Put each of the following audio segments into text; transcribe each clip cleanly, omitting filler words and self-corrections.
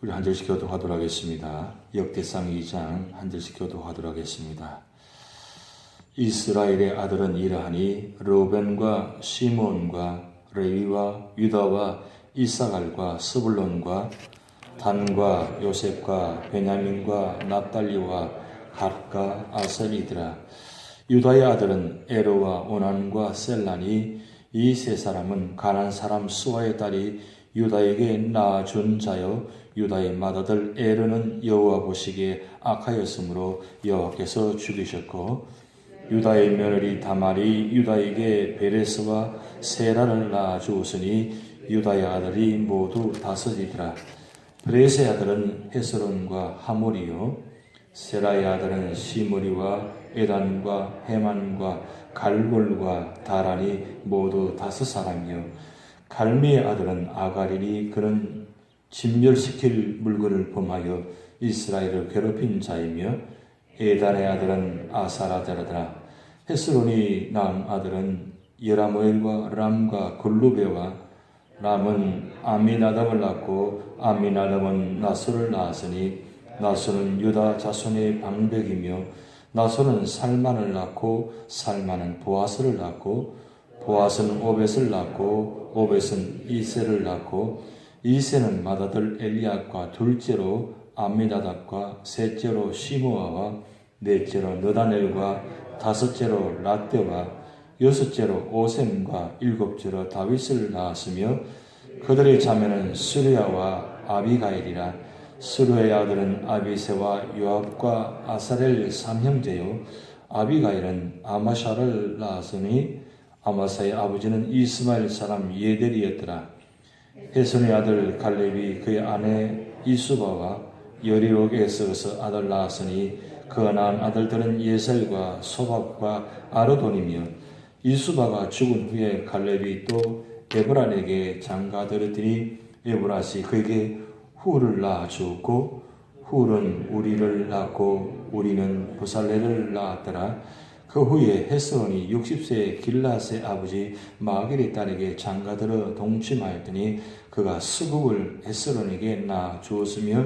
우리 한 절씩 교도하도록 하겠습니다. 역대상 2장 한 절씩 교도하도록 하겠습니다. 이스라엘의 아들은 이러하니 르우벤과 시므온과 레위와 유다와 이사갈과 스불론과 단과 요셉과 베냐민과 납달리와 갓과 아셀이더라. 유다의 아들은 에르와 오난과 셀라니 이 세 사람은 가나안 사람 수아의 딸이 유다에게 낳아준 자요 유다의 맏아들 에르는 여호와 보시기에 악하였으므로 여호와께서 죽이셨고 유다의 며느리 다말이 유다에게 베레스와 세라를 낳아주었으니 유다의 아들이 모두 다섯이더라. 베레스의 아들은 헤스론과 하몰이요 세라의 아들은 시므리와 에단과 헤만과 갈골과 다란이 모두 다섯 사람이요 갈미의 아들은 아가리니 그는 진멸시킬 물건을 범하여 이스라엘을 괴롭힌 자이며 에단의 아들은 아사라다라더라. 헤스론이 낳은 아들은 여라모엘과 람과 글루베와 람은 아미나답을 낳고 아미나답은 나소를 낳았으니 나소는 유다 자손의 방백이며 나소는 살만을 낳고 살만은 보아스를 낳고 보아스는 오벳을 낳고 오벳은 이세를 낳고 이세는 맏아들 엘리압과 둘째로 아미나답과 셋째로 시므아와 넷째로 느다넬과 다섯째로 라떼와 여섯째로 오셈과 일곱째로 다윗을 낳았으며 그들의 자매는 스루야와 아비가일이라. 스루야의 아들은 아비세와 요압과 아사렐 삼형제요 아비가일은 아마샤를 낳았으니 아마사의 아버지는 이스마엘 사람 예델이었더라. 헤손의 아들 갈렙이 그의 아내 이수바와 여리옥에서 아들 낳았으니 그 낳은 아들들은 예셀과 소박과 아르돈이며 이수바가 죽은 후에 갈렙이 또 에브란에게 장가들었더니 에브라시 그에게 훌을 낳아주었고 훌은 우리를 낳고 우리는 부살레를 낳았더라. 그 후에 헤스론이 60세의 길라스의 아버지 마길의 딸에게 장가들어 동침하였더니 그가 수굽을 헤스론에게 낳아주었으며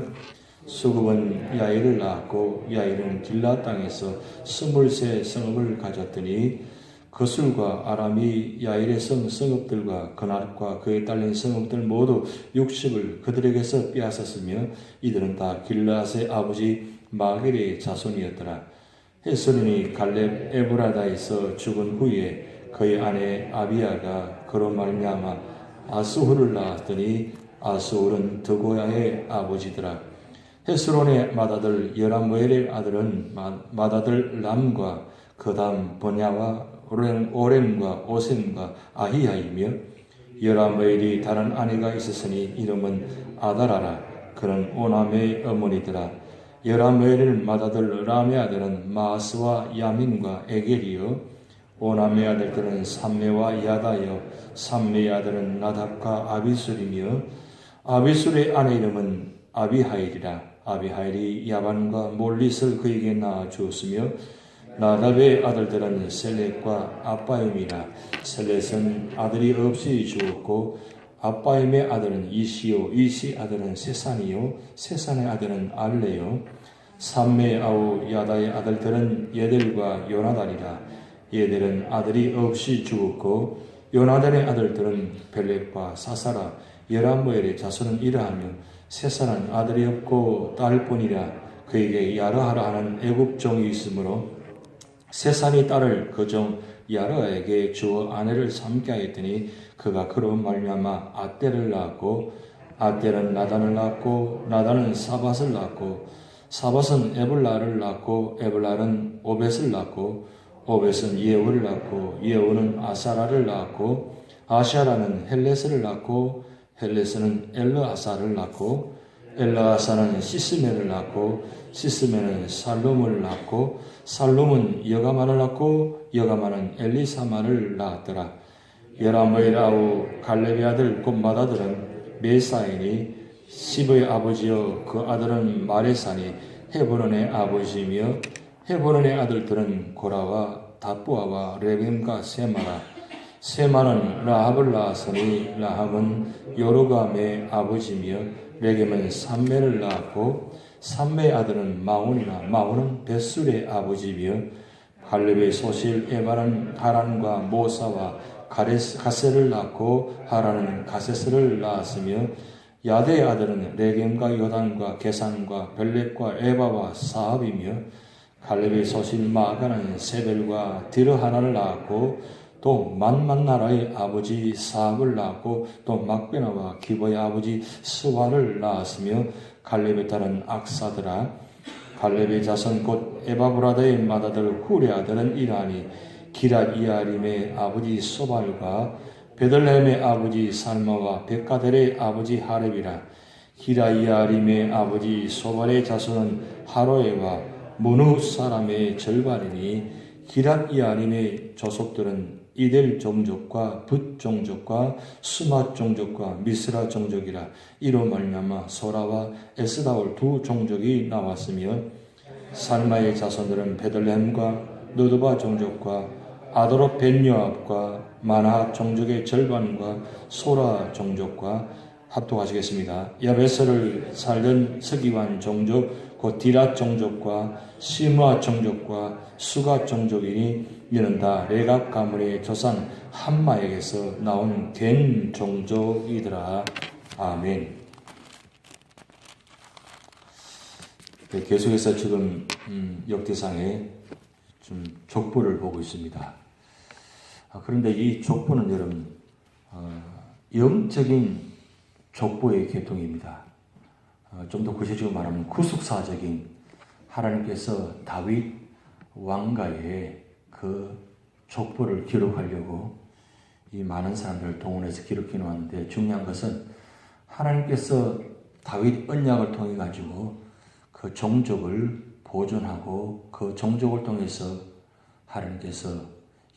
수굽은 야일을 낳았고 야일은 길라 땅에서 23 성읍을 가졌더니 거술과 아람이 야일의 성읍들과 그낫과 그에 딸린 성읍들 모두 60을 그들에게서 빼앗았으며 이들은 다 길라스의 아버지 마길의 자손이었더라. 헤스론이 갈렙 에브라다에서 죽은 후에 그의 아내 아비야가 그로 말미암아 아스훌을 낳았더니 아스훌은 드고야의 아버지더라. 헤스론의 맏아들 여라모엘의 아들은 맏아들 람과 그 다음 버냐와 오렘과 오셈과 아히야이며 여라모엘이 다른 아내가 있었으니 이름은 아다라라. 그는 오남의 어머니더라. 여라모엘의 맏아들 람의 아들은 마스와 야민과 에겔이요 오남의 아들들은 삼메와 야다요 삼메의 아들은 나답과 아비술이며 아비술의 아내 이름은 아비하일이라. 아비하일이 야반과 몰릿을 그에게 낳아주었으며 나답의 아들들은 셀렛과 아빠임이라. 셀렛은 아들이 없이 죽었고 아빠임의 아들은 이시요 이시 아들은 세산이요 세산의 아들은 알레요 삼메의 아우 야다의 아들들은 예델과 요나단이라. 예델은 아들이 없이 죽었고 요나단의 아들들은 벨렉과 사사라. 여라모엘의 자손은 이러하며 세산은 아들이 없고 딸뿐이라. 그에게 야르하라 하는 애굽 종이 있으므로 세산이 딸을 그 종 야르하에게 주어 아내를 삼게 하였더니 그가 그로 말미암아 아떼를 낳았고 아떼는 나단을 낳았고 나단은 사밧을 낳았고 사밧은 에블라를 낳았고 에블라는 오벳을 낳았고 오벳은 예후를 낳았고 예후는 아사라를 낳았고 아샤라는 헬레스를 낳았고 헬레스는 엘르아사를 낳고 엘르아사는 시스메를 낳고 시스메는 살룸을 낳고 살룸은 여가마를 낳고 여가마는 엘리사마를 낳았더라. 여라모엘 아우 갈렙의 아들 곧 맏아들은 메사인이 시브의 아버지요 그 아들은 마레산이 헤브론의 아버지이며 헤브론의 아들들은 고라와 다부아와 레겜과 세마라. 세마는 라합을 낳았으니 라합은 요르감의 아버지며 레겜은 삼매를 낳았고 삼매의 아들은 마온이나 마온은 벳술의 아버지며 갈렙의 소실 에바는 하란과 모사와 가세를 낳고 하란은 가세스를 낳았으며 야대의 아들은 레겜과 요단과 게산과 벨렉과 에바와 사합이며 갈렙의 소실 마가는 세벨과 디르하나를 낳았고 또 만만나라의 아버지 사합을 낳았고 또 막베나와 기버의 아버지 스와를 낳았으며 갈렙의 딸은 악사드라 갈렙의 자손 곧 에바브라다의 맏아들 훌의 아들은 이라니 기랏 이아림의 아버지 소발과 베들레헴의 아버지 살마와 백가델의 아버지 하렙이라 기랏 이아림의 아버지 소발의 자손은 하로에와 무누 사람의 절반이니 기랏 이아림의 조속들은 이델 종족과 붓 종족과 수맛 종족과 미스라 종족이라 이로 말미암아 소라와 에스다올 두 종족이 나왔으며 살마의 자손들은 베들레헴과 노드바 종족과 아도로 벤요압과 마나 종족의 절반과 소라 종족과 합독하시겠습니다. 야베스를 살던 서기관 종족 곧 디랏 종족과 시므아 종족과 수가 종족이니 이는 다 레갑 가문의 조상 함마에게서 나온 겐 종족이더라. 아멘. 네, 계속해서 지금 역대상에 좀 족보를 보고 있습니다. 그런데 이 족보는 여러분 영적인 족보의 계통입니다. 좀 더 구체적으로 말하면 구속사적인 하나님께서 다윗 왕가의 그 족보를 기록하려고 이 많은 사람들을 동원해서 기록해 놓았는데 중요한 것은 하나님께서 다윗 언약을 통해 가지고 그 종족을 보존하고 그 종족을 통해서 하나님께서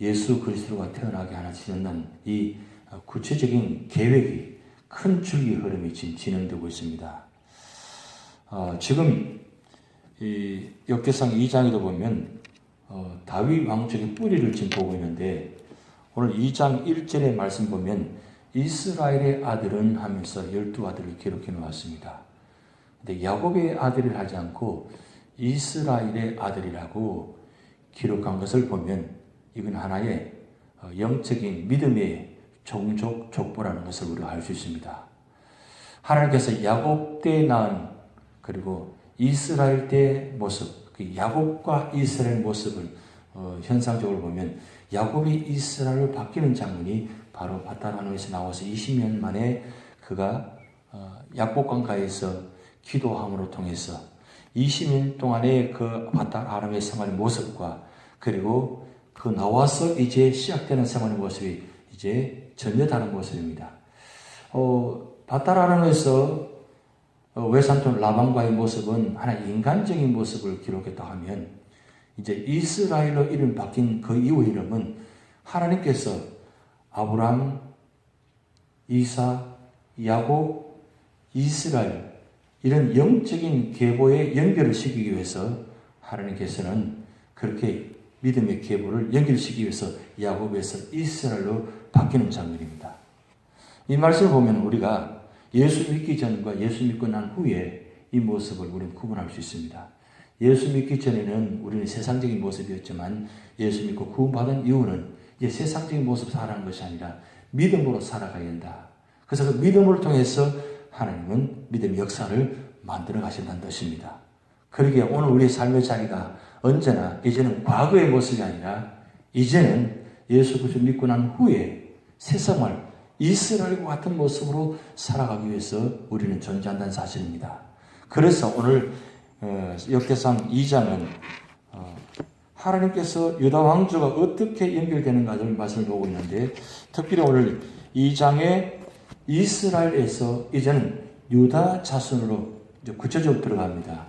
예수 그리스도가 태어나게 하시는 이 구체적인 계획이 큰 줄기 흐름이 지금 진행되고 있습니다. 지금 이 역대상 2장에도 보면 다윗 왕족의 뿌리를 지금 보고 있는데 오늘 2장 1절의 말씀 보면 이스라엘의 아들은 하면서 12아들을 기록해 놓았습니다. 근데 야곱의 아들을 하지 않고 이스라엘의 아들이라고 기록한 것을 보면 이건 하나의 영적인 믿음의 종족 족보라는 것을 우리가 알 수 있습니다. 하나님께서 야곱 때 낳은 그리고 이스라엘 때 모습, 그 야곱과 이스라엘 모습을 현상적으로 보면 야곱이 이스라엘로 바뀌는 장면이 바로 바탈하노에서 나와서 20년 만에 그가 약복강가에서 기도함으로 통해서 20년 동안의 그 바탈하람의 생활의 모습과 그리고 그 나와서 이제 시작되는 생활의 모습이 이제 전혀 다른 모습입니다. 바탈하람에서 외삼촌 라반과의 모습은 하나의 인간적인 모습을 기록했다 하면 이제 이스라엘로 이름 바뀐 그 이후 이름은 하나님께서 아브람, 이사, 야곱, 이스라엘 이런 영적인 계보에 연결을 시키기 위해서 하나님께서는 그렇게 믿음의 계보를 연결시키기 위해서 야곱에서 이스라엘로 바뀌는 장면입니다. 이 말씀을 보면 우리가 예수 믿기 전과 예수 믿고 난 후에 이 모습을 우리는 구분할 수 있습니다. 예수 믿기 전에는 우리는 세상적인 모습이었지만 예수 믿고 구원받은 이후는 이제 세상적인 모습 살아가는 것이 아니라 믿음으로 살아가야 된다. 그래서 그 믿음을 통해서 하나님은 믿음의 역사를 만들어 가신다는 뜻입니다. 그러기에 오늘 우리의 삶의 자리가 언제나 이제는 과거의 모습이 아니라 이제는 예수 그리스도 믿고 난 후에 새 생활 이스라엘과 같은 모습으로 살아가기 위해서 우리는 존재한다는 사실입니다. 그래서 오늘 역대상 2장은 하나님께서 유다 왕조가 어떻게 연결되는가를 말씀을 보고 있는데 특별히 오늘 2장에 이스라엘에서 이제는 유다 자손으로 이제 구체적으로 들어갑니다.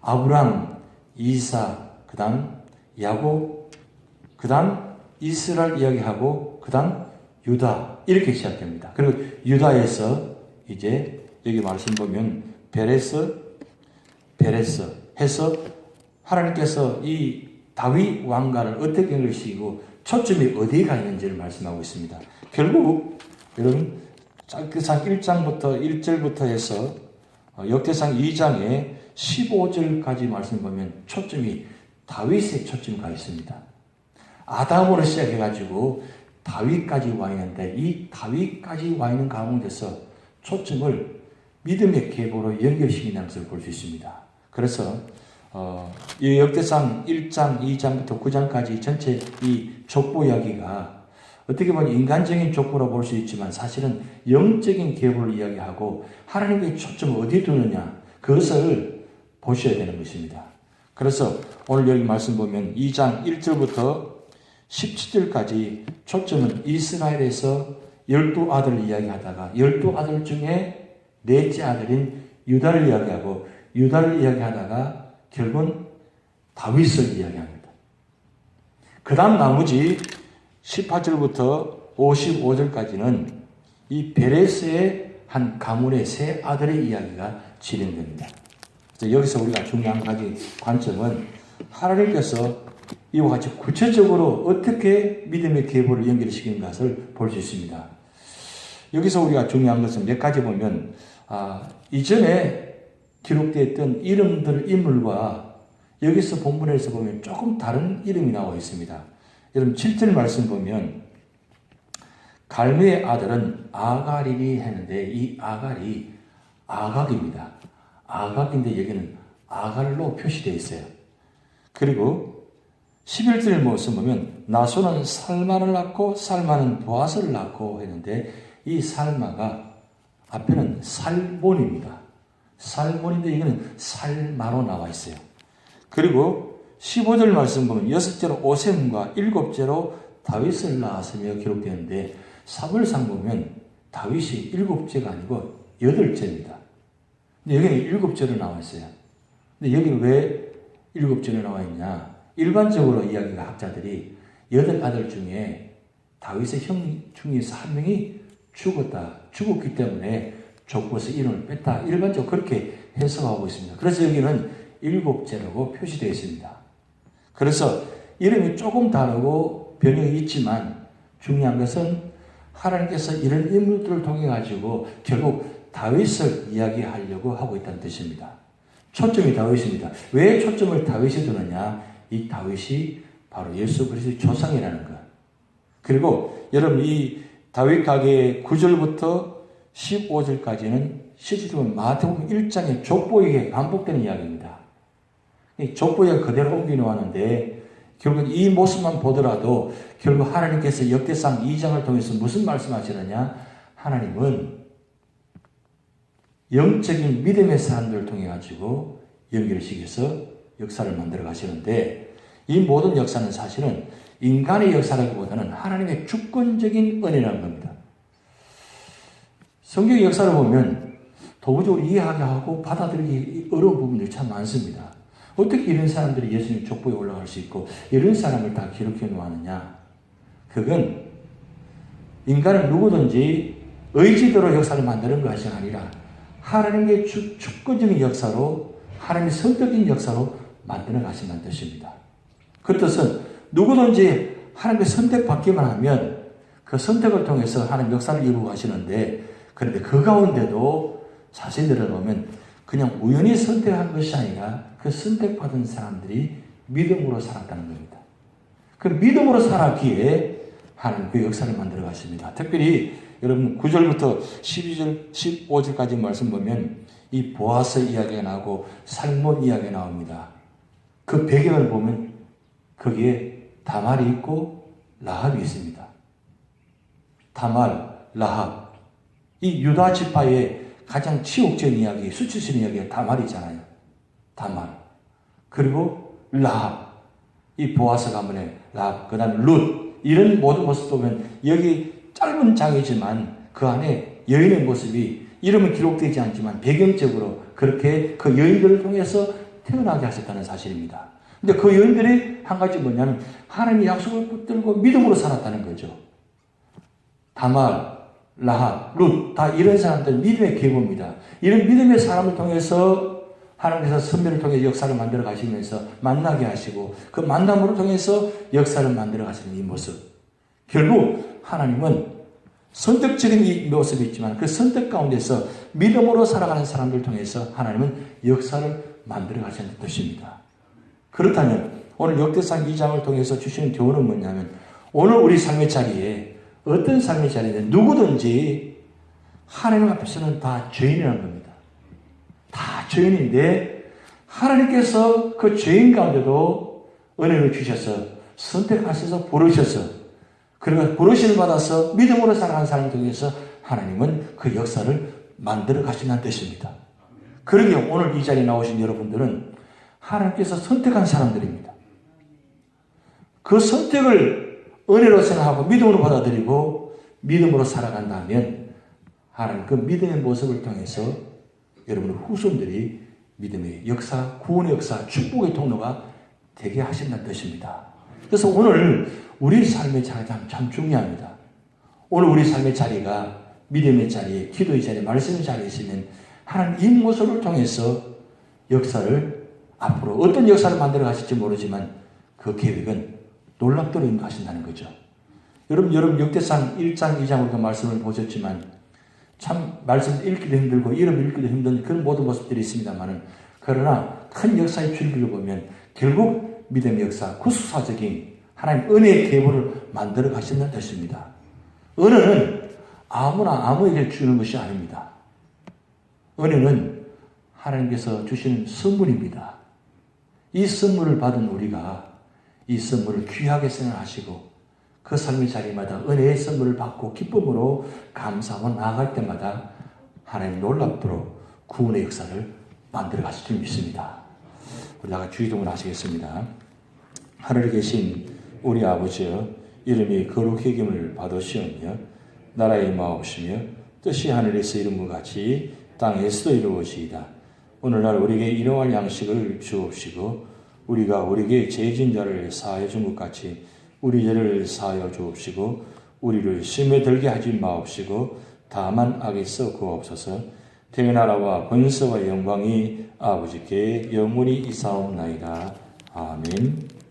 아브람, 이사, 그 다음 야곱, 그 다음 이스라엘 이야기하고 그 다음 유다 이렇게 시작됩니다. 그리고 유다에서 이제 여기 말씀 보면 베레스 해서 하나님께서 이 다윗 왕가를 어떻게 연결시키고 초점이 어디에 가 있는지를 말씀하고 있습니다. 결국 여러분 역대상 1장부터 1절부터 해서 역대상 2장의 15절까지 말씀 보면 초점이 다윗의 초점이 가 있습니다. 아담으로 시작해가지고 다윗까지 와 있는데 이 다윗까지 와 있는 가운데서 초점을 믿음의 계보로 연결시킨다는 것을 볼 수 있습니다. 그래서 이 역대상 1장, 2장부터 9장까지 전체 이 족보 이야기가 어떻게 보면 인간적인 족보로 볼 수 있지만 사실은 영적인 계보를 이야기하고 하나님의 초점을 어디에 두느냐 그것을 보셔야 되는 것입니다. 그래서 오늘 여기 말씀 보면 2장 1절부터 17절까지 초점은 이스라엘에서 12아들을 이야기하다가 12아들 중에 넷째 아들인 유다를 이야기하고 유다를 이야기하다가 결국은 다윗을 이야기합니다. 그 다음 나머지 18절부터 55절까지는 이 베레스의 한 가문의 세 아들의 이야기가 진행됩니다. 여기서 우리가 중요한 가지 관점은 하나님께서 이와 같이 구체적으로 어떻게 믿음의 계보를 연결시키는 것을 볼 수 있습니다. 여기서 우리가 중요한 것은 몇 가지 보면 이전에 기록되었던 이름들, 인물과 여기서 본문에서 보면 조금 다른 이름이 나와 있습니다. 여러분 7절 말씀 보면 갈미의 아들은 아갈이니 했는데 이 아갈이 아각입니다. 아각인데 여기는 아갈로 표시되어 있어요. 그리고 11절 말씀 보면 나소는 살마를 낳고 살마는 보아스를 낳고 했는데 이 살마가 앞에는 살몬입니다. 살몬인데 이거는 살마로 나와 있어요. 그리고 15절 말씀 보면 6제로 오셈과 7제로 다윗을 낳았으며 기록되는데 사물상 보면 다윗이 7제가 아니고 8제입니다. 근데 여기는 7제로 나와 있어요. 근데 여기는 왜 7제로 나와 있냐? 일반적으로 이야기가 학자들이 8아들 중에 다윗의 형 중에서 한 명이 죽었기 때문에 족보에서 이름을 뺐다. 일반적으로 그렇게 해석하고 있습니다. 그래서 여기는 7제라고 표시되어 있습니다. 그래서 이름이 조금 다르고 변형이 있지만 중요한 것은 하나님께서 이런 인물들을 통해 가지고 결국 다윗을 이야기하려고 하고 있다는 뜻입니다. 초점이 다윗입니다. 왜 초점을 다윗에 두느냐? 이 다윗이 바로 예수 그리스도의 조상이라는 것. 그리고 여러분 이 다윗 가계의 9절부터 15절까지는 실제로 보면 마태복음 1장의 족보에게 반복되는 이야기입니다. 이 족보가 그대로 옮겨 놓았는데 결국 이 모습만 보더라도 결국 하나님께서 역대상 2장을 통해서 무슨 말씀하시느냐? 하나님은 영적인 믿음의 사람들을 통해 가지고 연결시켜서 역사를 만들어 가시는데 이 모든 역사는 사실은 인간의 역사라기보다는 하나님의 주권적인 은혜라는 겁니다. 성경의 역사를 보면 도구적으로 이해하게 하고 받아들이기 어려운 부분들이 참 많습니다. 어떻게 이런 사람들이 예수님 족보에 올라갈 수 있고 이런 사람을 다 기록해 놓았느냐? 그건 인간은 누구든지 의지대로 역사를 만드는 것이 아니라 하나님의 주권적인 역사로 하나님의 선택적인 역사로 만들어 가신다는 뜻입니다. 그 뜻은 누구든지 하나님의 선택받기만 하면 그 선택을 통해서 하나님 역사를 이루고 가시는데 그런데 그 가운데도 자세히 들어보면 그냥 우연히 선택한 것이 아니라 그 선택받은 사람들이 믿음으로 살았다는 겁니다. 그 믿음으로 살았기에 하나님 그 역사를 만들어 가십니다. 특별히 여러분 9절부터 12절, 15절까지 말씀 보면 이 보아스 이야기가 나오고 살몬 이야기가 나옵니다. 그 배경을 보면 거기에 다말이 있고 라합이 있습니다. 다말, 라합. 이 유다 지파의 가장 치욕적인 이야기, 수치스러운 이야기가 다말이잖아요. 다말. 그리고 라합. 이 보아스 가문의 라합. 그 다음에 룻. 이런 모든 모습 보면 여기 짧은 장이지만 그 안에 여인의 모습이 이름은 기록되지 않지만 배경적으로 그렇게 그 여인들을 통해서 태어나게 하셨다는 사실입니다. 근데 그 여인들이 한 가지 뭐냐면 하나님의 약속을 붙들고 믿음으로 살았다는 거죠. 다말, 라합, 룻 다 이런 사람들 믿음의 계보입니다. 이런 믿음의 사람을 통해서 하나님께서 선배를 통해 역사를 만들어 가시면서 만나게 하시고 그 만남으로 통해서 역사를 만들어 가시는 이 모습. 결국 하나님은 선택적인 이 모습이 있지만 그 선택 가운데서 믿음으로 살아가는 사람들을 통해서 하나님은 역사를 만들어 가시는 뜻입니다. 그렇다면 오늘 역대상 2장을 통해서 주시는 교훈은 뭐냐면 오늘 우리 삶의 자리에 어떤 삶의 자리든 누구든지 하나님 앞에서는 다 죄인이라는 겁니다. 다 죄인인데 하나님께서 그 죄인 가운데도 은혜를 주셔서 선택하셔서 부르셔서 그리고 부르심을 받아서 믿음으로 살아가는 사람을 통해서 하나님은 그 역사를 만들어 가신다는 뜻입니다. 그러기에 오늘 이 자리에 나오신 여러분들은 하나님께서 선택한 사람들입니다. 그 선택을 은혜로 생각하고 믿음으로 받아들이고 믿음으로 살아간다면 하나님 그 믿음의 모습을 통해서 여러분의 후손들이 믿음의 역사, 구원의 역사, 축복의 통로가 되게 하신다는 뜻입니다. 그래서 오늘 우리 삶의 자리가 참 중요합니다. 오늘 우리 삶의 자리가 믿음의 자리에, 기도의 자리에, 말씀의 자리에 있으면 하나님 이 모습을 통해서 역사를 앞으로 어떤 역사를 만들어 가실지 모르지만 그 계획은 놀랍도록 인도하신다는 거죠. 여러분 역대상 1장, 2장으로도 말씀을 보셨지만 참 말씀 읽기도 힘들고 이름 읽기도 힘든 그런 모든 모습들이 있습니다만 그러나 큰 역사의 줄기를 보면 결국 믿음의 역사, 구속사적인 하나님 은혜의 계보를 만들어 가신다는 뜻입니다. 은혜는 아무나 아무에게 주는 것이 아닙니다. 은혜는 하나님께서 주시는 선물입니다. 이 선물을 받은 우리가 이 선물을 귀하게 생각하시고 그 삶의 자리마다 은혜의 선물을 받고 기쁨으로 감사하고 나아갈 때마다 하나님 놀랍도록 구원의 역사를 만들어 가실 줄 믿습니다. 우리 다 같이 주의동을 하시겠습니다. 하늘에 계신 우리 아버지여 이름이 거룩히 여김을 받으시오며 나라의 임하옵시며 뜻이 하늘에서 이룬 것 같이 땅에서도 이루어지이다. 오늘날 우리에게 일용할 양식을 주옵시고 우리가 우리에게 죄진 자를 사하여 준 것 같이 우리 죄를 사하여 주옵시고 우리를 시험에 들게 하지 마옵시고 다만 악에서 구하옵소서. 태의 나라와 권세와 영광이 아버지께 영원히 이사옵나이다. 아멘.